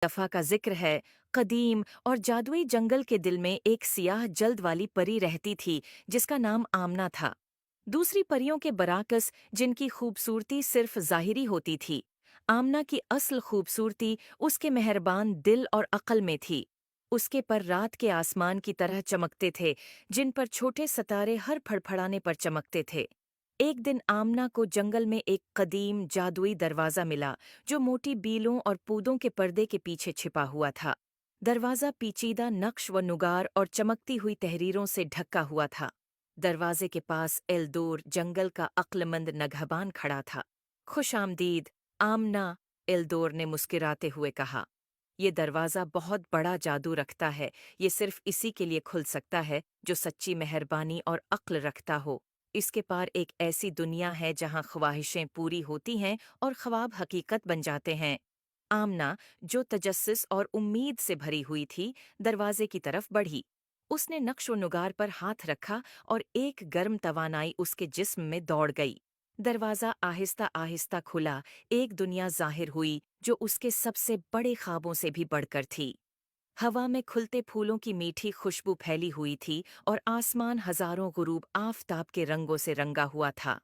दफा का जिक्र है। कदीम और जादुई जंगल के दिल में एक सियाह जल्द वाली परी रहती थी जिसका नाम आमना था। दूसरी परियों के बराकस, जिनकी खूबसूरती सिर्फ ज़ाहिरी होती थी, आमना की असल खूबसूरती उसके मेहरबान दिल और अक्ल में थी। उसके पर रात के आसमान की तरह चमकते थे, जिन पर छोटे सितारे हर फड़फड़ाने पर चमकते थे। एक दिन आमना को जंगल में एक कदीम जादुई दरवाज़ा मिला, जो मोटी बीलों और पूदों के पर्दे के पीछे छिपा हुआ था। दरवाज़ा पेचीदा नक्श व नुगार और चमकती हुई तहरीरों से ढका हुआ था। दरवाजे के पास एल्दोर जंगल का अक्लमंद नगहबान खड़ा था। खुश आमदीद, आमना, एल्दोर ने मुस्कुराते हुए कहा। ये दरवाज़ा बहुत बड़ा जादू रखता है। ये सिर्फ इसी के लिए खुल सकता है जो सच्ची मेहरबानी और अक्ल रखता हो। इसके पार एक ऐसी दुनिया है जहाँ ख्वाहिशें पूरी होती हैं और ख्वाब हकीकत बन जाते हैं। आमना, जो तजस्सुस और उम्मीद से भरी हुई थी, दरवाजे की तरफ बढ़ी। उसने नक्श व नुगार पर हाथ रखा और एक गर्म तवानाई उसके जिस्म में दौड़ गई। दरवाज़ा आहिस्ता आहिस्ता खुला। एक दुनिया ज़ाहिर हुई जो उसके सबसे बड़े ख्वाबों से भी बढ़कर थी। हवा में खुलते फूलों की मीठी खुशबू फैली हुई थी और आसमान हजारों गुरूब आफताब के रंगों से रंगा हुआ था।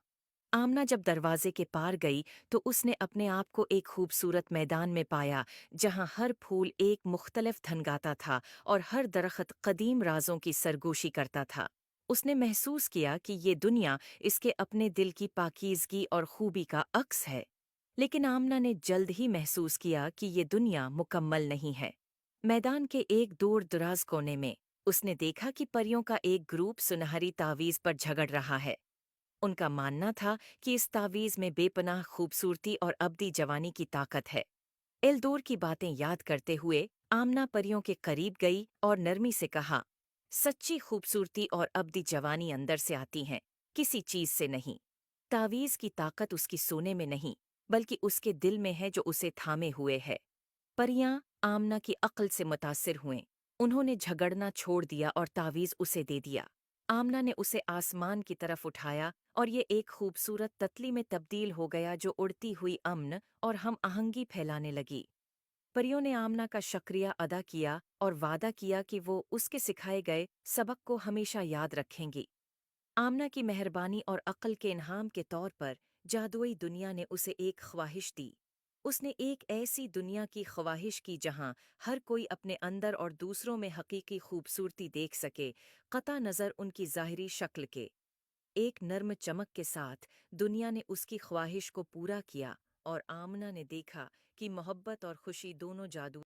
आमना जब दरवाजे के पार गई तो उसने अपने आप को एक खूबसूरत मैदान में पाया, जहां हर फूल एक मुख्तलिफ धन गाता था और हर दरख्त कदीम राजों की सरगोशी करता था। उसने महसूस किया कि ये दुनिया इसके अपने दिल की पाकीज़गी और खूबी का अक्स है। लेकिन आमना ने जल्द ही महसूस किया कि ये दुनिया मुकम्मल नहीं है। मैदान के एक दूर दराज कोने में उसने देखा कि परियों का एक ग्रुप सुनहरी तावीज़ पर झगड़ रहा है। उनका मानना था कि इस तावीज़ में बेपनाह खूबसूरती और अब्दी जवानी की ताकत है। एल्दोर की बातें याद करते हुए आमना परियों के करीब गई और नरमी से कहा, सच्ची खूबसूरती और अब्दी जवानी अंदर से आती हैं, किसी चीज से नहीं। तावीज़ की ताकत उसकी सोने में नहीं, बल्कि उसके दिल में है जो उसे थामे हुए है। परियां आमना की अक्ल से मुतासिर हुएं। उन्होंने झगड़ना छोड़ दिया और तावीज़ उसे दे दिया। आमना ने उसे आसमान की तरफ उठाया और ये एक खूबसूरत ततली में तब्दील हो गया जो उड़ती हुई अमन और हम आहंगी फैलाने लगी। परियों ने आमना का शुक्रिया अदा किया और वादा किया कि वो उसके सिखाए गए सबक को हमेशा याद रखेंगी। आमना की मेहरबानी और अक्ल के इनाम के तौर पर जादुई दुनिया ने उसे एक ख्वाहिश दी। उसने एक ऐसी दुनिया की ख्वाहिश की जहां हर कोई अपने अंदर और दूसरों में हकीकी खूबसूरती देख सके, कता नज़र उनकी ज़ाहिरी शक्ल के। एक नर्म चमक के साथ दुनिया ने उसकी ख्वाहिश को पूरा किया और आमना ने देखा कि मोहब्बत और खुशी दोनों जादू